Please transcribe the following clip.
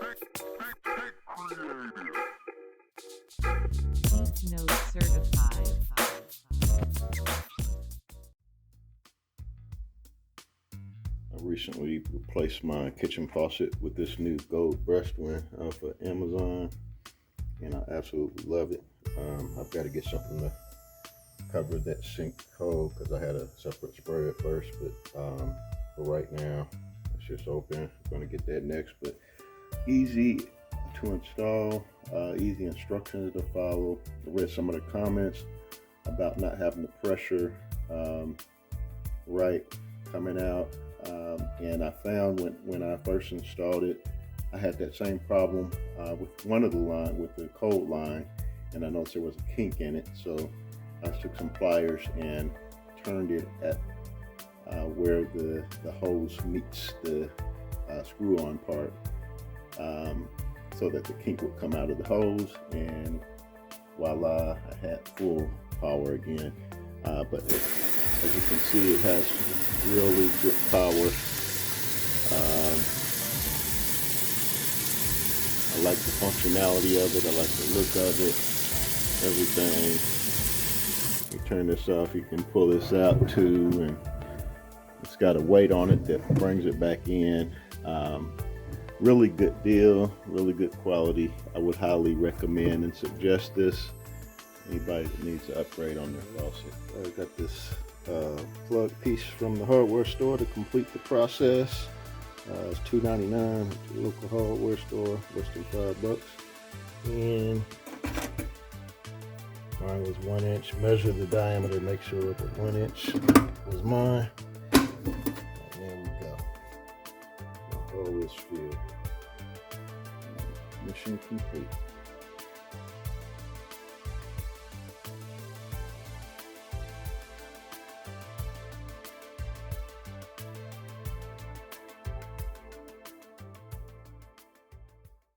Deep Note Certified. I recently replaced my kitchen faucet with this new gold brushed one off of Amazon, and I absolutely love it. I've got to get something to cover that sink hole because I had a separate spray at first, but for right now it's just open. I'm going to get that next, but easy to install, easy instructions to follow. I read some of the comments about not having the pressure right coming out, and I found when I first installed it, I had that same problem with one of the line, with the cold line, and I noticed there was a kink in it, so I took some pliers and turned it at where the hose meets the screw-on part, so that the kink would come out of the hose, and voila, I had full power again. But as you can see, it has really good power. I like the functionality of it. I like the look of it. Everything. You turn this off, you can pull this out too, and it's got a weight on it that brings it back in. Really good deal, really good quality. I would highly recommend and suggest this. Anybody that needs to upgrade on their faucet. I got this plug piece from the hardware store to complete the process. It's $2.99 at your local hardware store, less than $5. And mine was 1 inch. Measure the diameter, make sure that 1 inch was mine. And there we go. The hole is filled. Mission complete.